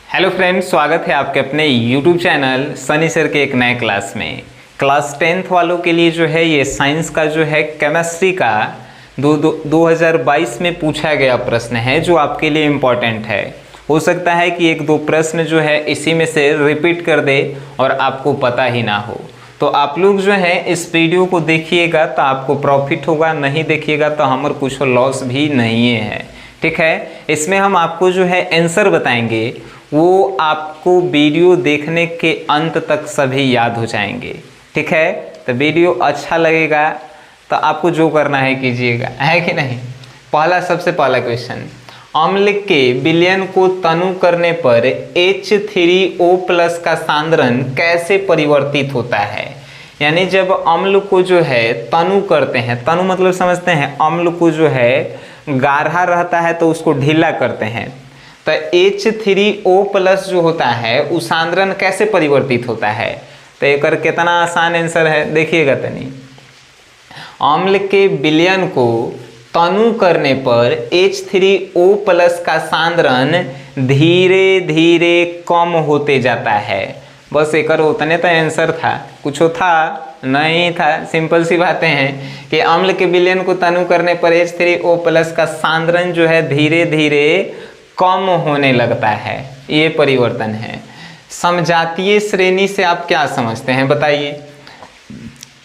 Hello friends, स्वागत है आपके अपने यूट्यूब चैनल सनी सर के एक नए क्लास में। क्लास 10th वालों के लिए जो है ये साइंस का जो है केमिस्ट्री का 2022 में पूछा गया प्रश्न है जो आपके लिए इम्पोर्टेंट है। हो सकता है कि एक दो प्रश्न जो है इसी में से रिपीट कर दे और आपको पता ही ना हो। तो आप लोग जो है इस वीडियो को देखिएगा तो आपको प्रॉफिट होगा, नहीं देखिएगा तो हमारे कुछ लॉस भी नहीं है। ठीक है, इसमें हम आपको जो है आंसर बताएंगे, वो आपको वीडियो देखने के अंत तक सभी याद हो जाएंगे। ठीक है, तो वीडियो अच्छा लगेगा तो आपको जो करना है कीजिएगा, है कि नहीं। सबसे पहला क्वेश्चन, अम्ल के विलयन को तनु करने पर H3O+ का सांद्रण कैसे परिवर्तित होता है। यानी जब अम्ल को जो है तनु करते हैं, तनु मतलब समझते हैं, अम्ल को जो है गाढ़ा रहता है तो उसको ढीला करते हैं, तो H3O+ जो होता है उस सांद्रण कैसे परिवर्तित होता है। तो एक कितना आसान आंसर है, देखिएगा तनी। अम्ल के विलयन को तनु करने पर H3O+ का सांद्रण धीरे धीरे कम होते जाता है। बस एक उतने तो आंसर था, कुछ था नहीं था। सिंपल सी बातें हैं कि अम्ल के विलयन को तनु करने पर H3O+ का सांद्रण जो है धीरे धीरे कम होने लगता है, ये परिवर्तन है। समजातीय श्रेणी से आप क्या समझते हैं बताइए।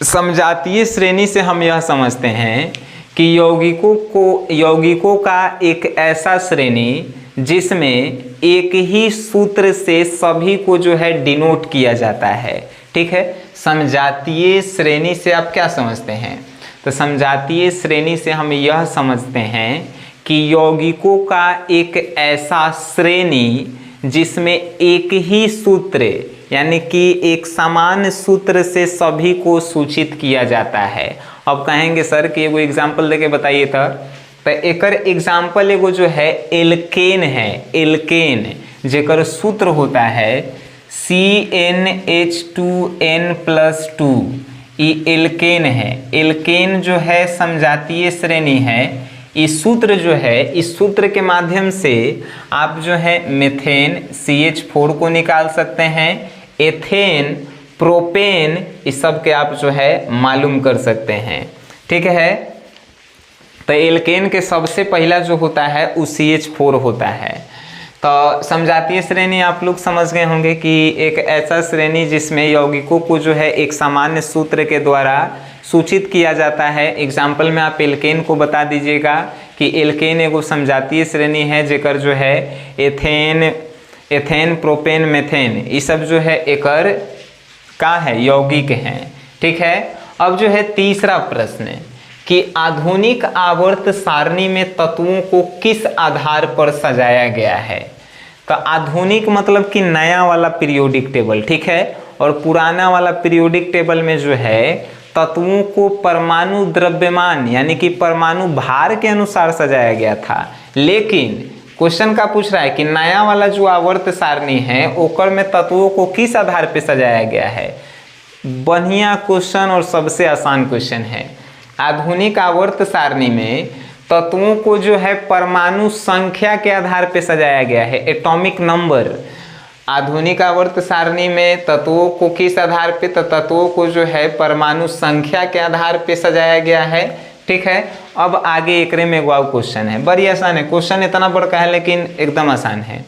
समजातीय श्रेणी से हम यह समझते हैं कि यौगिकों का एक ऐसा श्रेणी जिसमें एक ही सूत्र से सभी को जो है डिनोट किया जाता है। ठीक है, समजातीय श्रेणी से आप क्या समझते हैं। तो समजातीय श्रेणी से हम यह समझते हैं कि यौगिकों का एक ऐसा श्रेणी जिसमें एक ही सूत्र यानी कि एक समान सूत्र से सभी को सूचित किया जाता है। अब कहेंगे सर कि एगो एग्जाम्पल देके बताइए तो एकर एग्जाम्पल एगो जो है एल्केन है। एल्केन जेकर सूत्र होता है CnH2n+2, ये एल्केन है। एल्केन जो है समजातीय श्रेणी है। इस सूत्र जो है, इस सूत्र के माध्यम से आप जो है मेथेन CH4 को निकाल सकते हैं, एथेन, प्रोपेन, इस सब के आप जो है मालूम कर सकते हैं। ठीक है, तो एल्केन के सबसे पहला जो होता है वो CH4 होता है। तो समजातीय श्रेणी आप लोग समझ गए होंगे कि एक ऐसा श्रेणी जिसमें यौगिकों को जो है एक सामान्य सूत्र के द्वारा सूचित किया जाता है। एग्जाम्पल में आप एल्केन को बता दीजिएगा कि एल्केन एगो समजातीय श्रेणी है जेकर जो है एथेन, प्रोपेन, मेथेन, ये सब जो है एकर का है यौगिक हैं। ठीक है, अब जो है तीसरा प्रश्न कि आधुनिक आवर्त सारणी में तत्वों को किस आधार पर सजाया गया है। तो आधुनिक मतलब कि नया वाला पीरियोडिक टेबल। ठीक है, और पुराना वाला पीरियोडिक टेबल में जो है तत्वों को परमाणु द्रव्यमान यानी कि परमाणु भार के अनुसार सजाया गया था। लेकिन क्वेश्चन का पूछ रहा है कि नया वाला जो आवर्त सारणी है ओकर में तत्वों को किस आधार पे सजाया गया है। बढ़िया क्वेश्चन और सबसे आसान क्वेश्चन है। आधुनिक आवर्त सारणी में तत्वों को जो है परमाणु संख्या के आधार पे सजाया गया है, एटॉमिक नंबर। आधुनिक आवर्त सारणी में तत्वों को किस आधार पे, तो तत्वों को जो है परमाणु संख्या के आधार पे सजाया गया है। ठीक है, अब आगे एकरे में एगो क्वेश्चन है, बड़ी आसान है। क्वेश्चन इतना बड़का है लेकिन एकदम आसान है।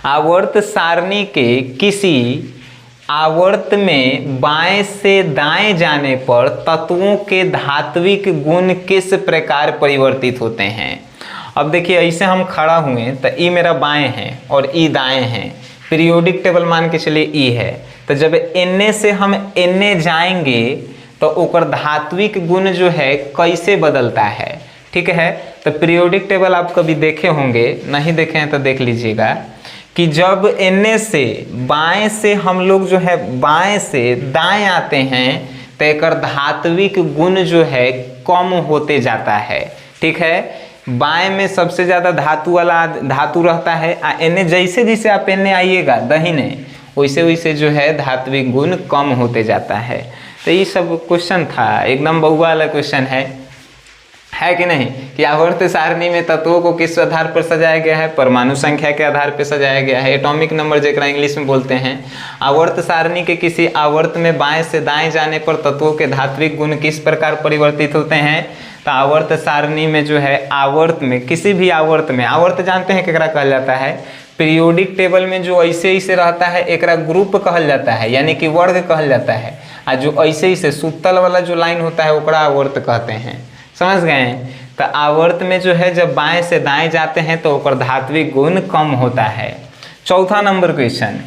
आवर्त सारणी के किसी आवर्त में बाएं से दाएं जाने पर तत्वों के धात्विक गुण किस प्रकार परिवर्तित होते हैं। अब देखिए, ऐसे हम खड़ा हुए तो ई मेरा बाएं है और ई दाएं है। पीरियोडिक टेबल मान के चलिए ई है, तो जब एन से हम एन जाएंगे तो ओकर धात्विक गुण जो है कैसे बदलता है। ठीक है, तो पीरियोडिक टेबल आप कभी देखे होंगे, नहीं देखे हैं तो देख लीजिएगा कि जब एन से बाएं से हम लोग जो है बाएं से दाएं आते हैं तो एकर धात्विक गुण जो है कम होते जाता है। ठीक है, बाएं में सबसे ज़्यादा धातु वाला धातु रहता है, एन जैसे जैसे आप एन आइएगा दाहिने वैसे वैसे जो है धात्विक गुण कम होते जाता है। तो ये सब क्वेश्चन था, एकदम बहुआ वाला क्वेश्चन है कि नहीं, कि आवर्त सारणी में तत्वों को किस आधार पर सजाया गया है, परमाणु संख्या के आधार पर सजाया गया है, एटॉमिक नंबर जेकरा इंग्लिश में बोलते हैं। आवर्त सारणी के किसी आवर्त में बाएं से दाएं जाने पर तत्वों के धात्विक गुण किस प्रकार परिवर्तित होते हैं। तो आवर्त सारणी में जो है, आवर्त में, किसी भी आवर्त में, आवर्त जानते हैं केकरा कहल जाता है, पीरियोडिक टेबल में जो ऐसे ऐसे रहता है एकरा ग्रुप कहल जाता है, यानी कि वर्ग कहल जाता है। और जो ऐसे ऐसे सुतल वाला जो लाइन होता है ओकरा आवर्त कहते हैं, समझ गए। तो आवर्त में जो है जब बाएं से दाएं जाते हैं तो ओकर धात्विक गुण कम होता है। चौथा नंबर क्वेश्चन,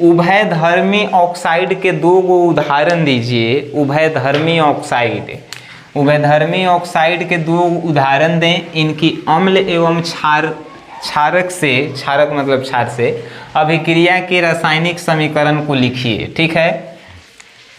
उभयधर्मी ऑक्साइड के 2 गो उदाहरण दीजिए। उभयधर्मी ऑक्साइड, उभयधर्मी ऑक्साइड के 2 उदाहरण दें। इनकी अम्ल एवं क्षारक से, क्षारक मतलब क्षार से, अभिक्रिया के रासायनिक समीकरण को लिखिए। ठीक है,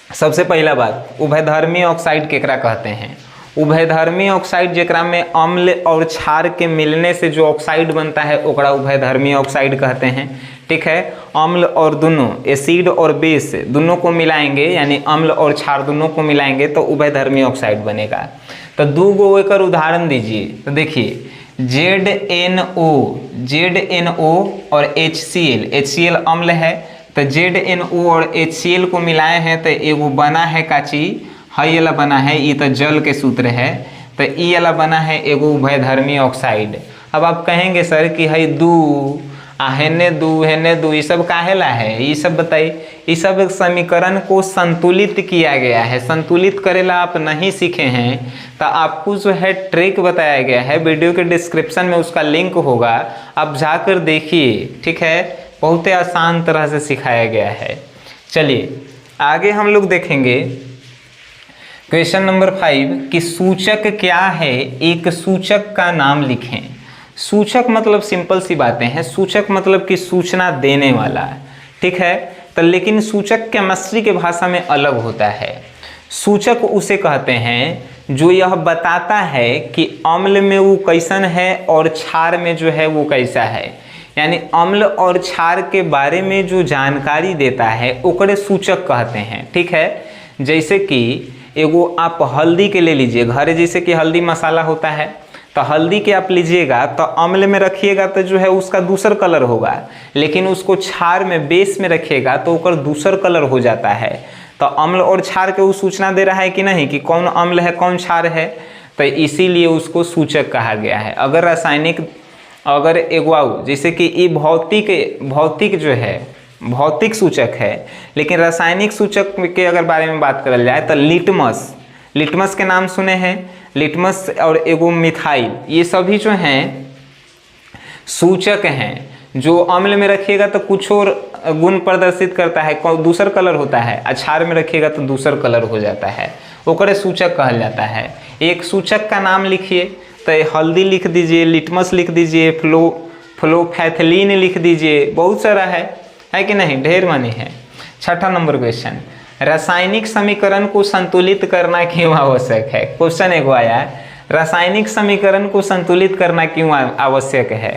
सबसे पहला बात, उभयधर्मी ऑक्साइड केकरा कहते हैं। उभयधर्मी ऑक्साइड जेकरा में अम्ल और क्षार के मिलने से जो ऑक्साइड बनता है ओकरा उभयधर्मी ऑक्साइड कहते हैं। ठीक है, अम्ल और दोनों, एसिड और बेस दोनों को मिलाएंगे, यानी अम्ल और क्षार दोनों को मिलाएंगे तो उभयधर्मी ऑक्साइड बनेगा। तो 2 गो एकर उदाहरण दीजिए। तो देखिए ZNO और HCl अम्ल है, तो ZNO और HCl को मिलाए हैं तो एगो बना है काची, हई वाला बना है, ये तो जल के सूत्र है, तो ई वाला बना है एगो उभयधर्मी ऑक्साइड। अब आप कहेंगे सर कि हई दू हेने दू ये सब काहेला है, ये सब बताइए। ये सब समीकरण को संतुलित किया गया है, संतुलित करेला आप नहीं सीखे हैं तो आपको जो है ट्रिक बताया गया है, वीडियो के डिस्क्रिप्शन में उसका लिंक होगा, आप जाकर देखिए। ठीक है, बहुत ही आसान तरह से सिखाया गया है। चलिए आगे हम लोग देखेंगे क्वेश्चन नंबर 5 कि सूचक क्या है, एक सूचक का नाम लिखें। सूचक मतलब सिंपल सी बातें हैं, सूचक मतलब कि सूचना देने वाला। ठीक है, तो लेकिन सूचक केमिस्ट्री के भाषा में अलग होता है। सूचक उसे कहते हैं जो यह बताता है कि अम्ल में वो कैसन है और क्षार में जो है वो कैसा है, यानी अम्ल और क्षार के बारे में जो जानकारी देता है ओकरे सूचक कहते हैं। ठीक है, जैसे कि एगो आप हल्दी के ले लीजिए, घर जैसे कि हल्दी मसाला होता है, तो हल्दी के आप लीजिएगा तो अम्ल में रखिएगा तो जो है उसका दूसर कलर होगा, लेकिन उसको क्षार में बेस में रखिएगा तो उसका दूसर कलर हो जाता है। तो अम्ल और क्षार के वो सूचना दे रहा है कि नहीं, कि कौन अम्ल है कौन क्षार है, तो इसीलिए उसको सूचक कहा गया है। अगर रासायनिक, अगर एगो जैसे कि ये भौतिक जो है भौतिक सूचक है, लेकिन रासायनिक सूचक के अगर बारे में बात करल जाए तो लिटमस के नाम सुने हैं, लिटमस और एगो मिथाइल, ये सभी जो हैं सूचक हैं जो अम्ल में रखिएगा तो कुछ और गुण प्रदर्शित करता है, दूसर कलर होता है, क्षार में रखिएगा तो दूसर कलर हो जाता है, ओकरे सूचक कहल जाता है। एक सूचक का नाम लिखिए, तो हल्दी लिख दीजिए, लिटमस लिख दीजिए, फ्लोफैथिलीन लिख दीजिए, बहुत सारा है कि नहीं, ढेर मानी है। छठा नंबर क्वेश्चन, रासायनिक समीकरण को संतुलित करना क्यों आवश्यक है। क्वेश्चन एगो आया, रासायनिक समीकरण को संतुलित करना क्यों आवश्यक है।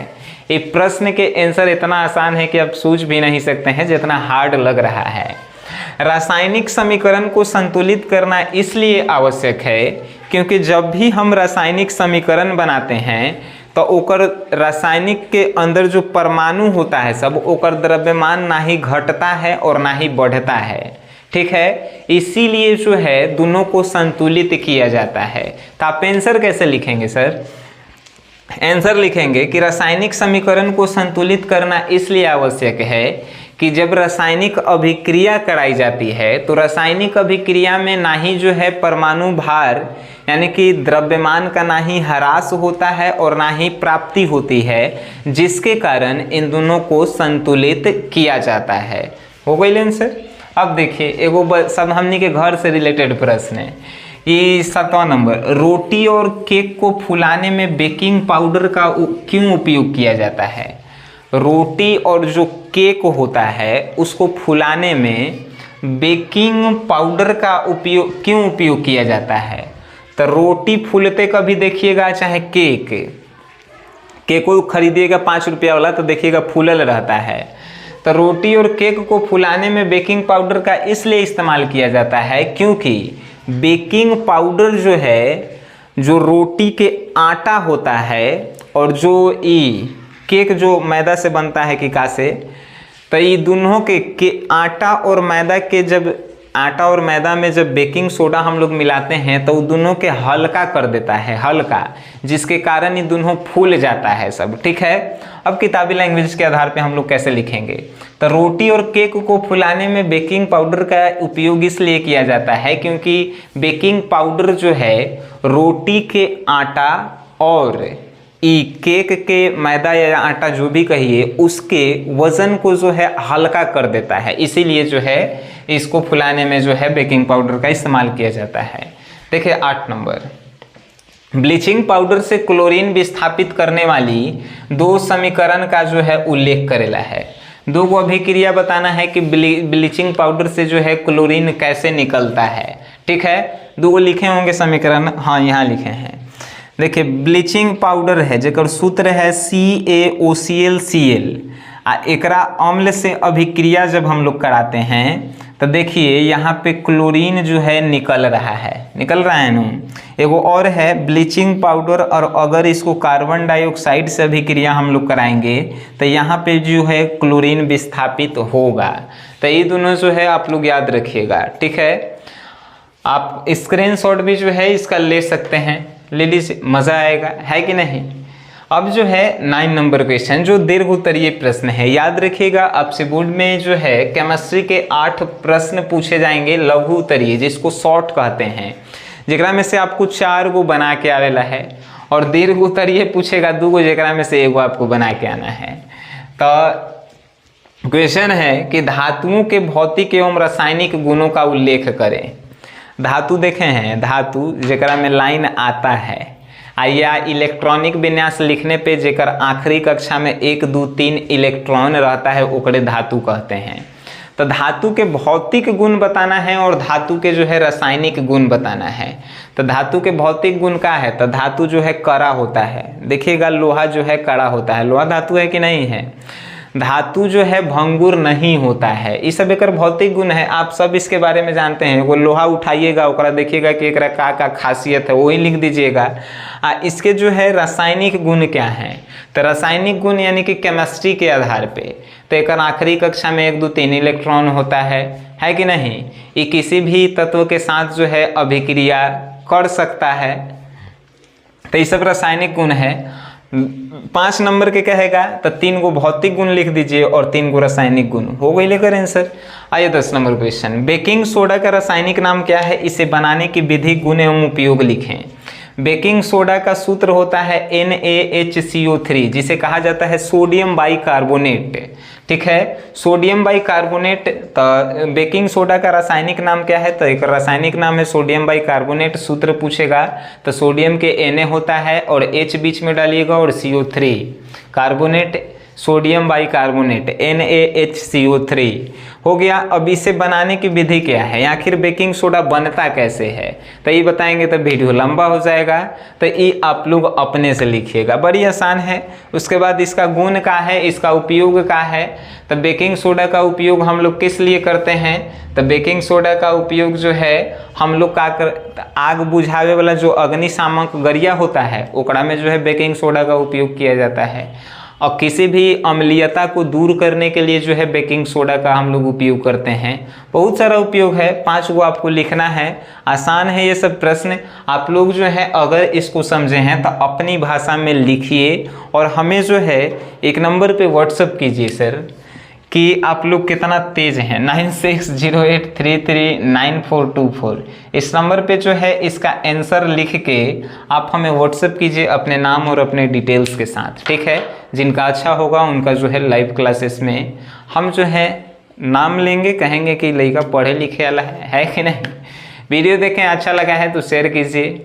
ये प्रश्न के आंसर इतना आसान है कि आप सोच भी नहीं सकते हैं जितना हार्ड लग रहा है। रासायनिक समीकरण को संतुलित करना इसलिए आवश्यक है क्योंकि जब भी हम रासायनिक समीकरण बनाते हैं तो ओकर रासायनिक के अंदर जो परमाणु होता है सब, ओकर द्रव्यमान ना ही घटता है और ना ही बढ़ता है। ठीक है, इसीलिए जो है दोनों को संतुलित किया जाता है। तो आप आंसर कैसे लिखेंगे सर? आंसर लिखेंगे कि रासायनिक समीकरण को संतुलित करना इसलिए आवश्यक है कि जब रासायनिक अभिक्रिया कराई जाती है तो रासायनिक अभिक्रिया में ना ही जो है परमाणु भार यानी कि द्रव्यमान का ना ही ह्रास होता है और ना ही प्राप्ति होती है, जिसके कारण इन दोनों को संतुलित किया जाता है। हो गई आंसर? अब देखिए एगो सब हमनी के घर से रिलेटेड प्रश्न है, ये 7वां नंबर, रोटी और केक को फुलाने में बेकिंग पाउडर का क्यों उपयोग किया जाता है। रोटी और जो केक होता है उसको फुलाने में बेकिंग पाउडर का क्यों उपयोग किया जाता है। तो रोटी फूलते कभी देखिएगा, चाहे केक को खरीदिएगा 5 रुपया वाला तो देखिएगा फूलल रहता है। तो रोटी और केक को फुलाने में बेकिंग पाउडर का इसलिए इस्तेमाल किया जाता है क्योंकि बेकिंग पाउडर जो है जो रोटी के आटा होता है और जो ई केक जो मैदा से बनता है किका से, तो ये दोनों के आटा और मैदा के जब आटा और मैदा में जब बेकिंग सोडा हम लोग मिलाते हैं तो दोनों के हल्का कर देता है, हल्का, जिसके कारण ये दोनों फूल जाता है सब। ठीक है, अब किताबी लैंग्वेज के आधार पे हम लोग कैसे लिखेंगे, तो रोटी और केक को फुलाने में बेकिंग पाउडर का उपयोग इसलिए किया जाता है क्योंकि बेकिंग पाउडर जो है रोटी के आटा और केक के मैदा या आटा जो भी कहिए उसके वजन को जो है हल्का कर देता है, इसीलिए जो है इसको फुलाने में जो है बेकिंग पाउडर का इस्तेमाल किया जाता है। देखिए 8 नंबर, ब्लीचिंग पाउडर से क्लोरीन विस्थापित करने वाली 2 समीकरण का जो है उल्लेख करेला है। 2 को अभिक्रिया बताना है कि ब्लीचिंग पाउडर से जो है क्लोरीन कैसे निकलता है। ठीक है, 2 लिखे होंगे समीकरण, हाँ यहाँ लिखे हैं। देखिए ब्लीचिंग पाउडर है जेकर सूत्र है CaOClCl, एकरा अम्ल से अभिक्रिया जब हम लोग कराते हैं तो देखिए यहाँ पे क्लोरीन जो है निकल रहा है ना। एगो और है ब्लीचिंग पाउडर, और अगर इसको कार्बन डाइऑक्साइड से अभिक्रिया हम लोग कराएंगे तो यहाँ पे जो है क्लोरीन विस्थापित होगा। तो ये दोनों जो है आप लोग याद रखिएगा। ठीक है, आप स्क्रीनशॉट भी जो है इसका ले सकते हैं, ले लीजिए, मज़ा आएगा, है कि नहीं। अब जो है 9 नंबर क्वेश्चन जो दीर्घ उत्तरीय प्रश्न है, याद रखिएगा आपसे बोर्ड में जो है केमिस्ट्री के 8 प्रश्न पूछे जाएंगे लघु उत्तरीय, जिसको शॉर्ट कहते हैं, जेकरा में से आपको 4 गो बना के आवेला है, और दीर्घ उत्तरीय पूछेगा 2 गो, जेकरा में से 1 गो आपको बना के आना है। तो क्वेश्चन है कि धातुओं के भौतिक एवं रासायनिक गुणों का उल्लेख करें। धातु देखे हैं, धातु जेकरा में लाइन आता है, या इलेक्ट्रॉनिक विन्यास लिखने पे जेकर आखिरी कक्षा में 1 2 3 इलेक्ट्रॉन रहता है ओकरे धातु कहते हैं। तो धातु के भौतिक गुण बताना है और धातु के जो है रासायनिक गुण बताना है। तो धातु के भौतिक गुण का है, तो धातु जो है कड़ा होता है, देखिएगा लोहा जो है कड़ा होता है, लोहा धातु है कि नहीं है। धातु जो है भंगुर नहीं होता है, ये सब एक भौतिक गुण है, आप सब इसके बारे में जानते हैं। वो लोहा उठाइएगा ओकरा देखिएगा कि एकरा का खासियत है, वही लिख दीजिएगा। इसके जो है रासायनिक गुण क्या हैं, तो रासायनिक गुण यानी कि केमिस्ट्री के आधार पे, तो एक आखिरी कक्षा में 1 2 3 इलेक्ट्रॉन होता है कि नहीं। ये किसी भी तत्व के साथ जो है अभिक्रिया कर सकता है, तो ये सब रासायनिक गुण है। 5 नंबर के कहेगा तो 3 गो भौतिक गुण लिख दीजिए और 3 गो रासायनिक गुण, हो गई लेकर आंसर। आइए 10 नंबर क्वेश्चन, बेकिंग सोडा का रासायनिक नाम क्या है, इसे बनाने की विधि, गुण एवं उपयोग लिखें। बेकिंग सोडा का सूत्र होता है NaHCO3, जिसे कहा जाता है सोडियम बाइकार्बोनेट। ठीक है, सोडियम बाइकार्बोनेट। तो बेकिंग सोडा का रासायनिक नाम क्या है, तो एक रासायनिक नाम है सोडियम बाइकार्बोनेट। सूत्र पूछेगा तो सोडियम के Na होता है और H बीच में डालिएगा और CO3, carbonate, sodium bicarbonate NaHCO3 हो गया। अब इसे बनाने की विधि क्या है, आखिर बेकिंग सोडा बनता कैसे है, तो ये बताएंगे तो वीडियो लंबा हो जाएगा, तो ये आप लोग अपने से लिखिएगा, बड़ी आसान है। उसके बाद इसका गुण का है, इसका उपयोग का है। तो बेकिंग सोडा का उपयोग हम लोग किस लिए करते हैं, तो बेकिंग सोडा का उपयोग जो है हम लोग का आग बुझावे वाला जो अग्निशामक गरिया होता है ओकरा में जो है बेकिंग सोडा का उपयोग किया जाता है, और किसी भी अम्लीयता को दूर करने के लिए जो है बेकिंग सोडा का हम लोग उपयोग करते हैं। बहुत सारा उपयोग है, 5 गो आपको लिखना है, आसान है ये सब प्रश्न। आप लोग जो है अगर इसको समझे हैं तो अपनी भाषा में लिखिए और हमें जो है 1 नंबर पे व्हाट्सअप कीजिए सर कि आप लोग कितना तेज हैं। 9608339424 इस नंबर पे जो है इसका आंसर लिख के आप हमें व्हाट्सएप कीजिए अपने नाम और अपने डिटेल्स के साथ। ठीक है, जिनका अच्छा होगा उनका जो है लाइव क्लासेस में हम जो है नाम लेंगे, कहेंगे कि लड़का पढ़े लिखे वाला है कि नहीं। वीडियो देखें, अच्छा लगा है तो शेयर कीजिए।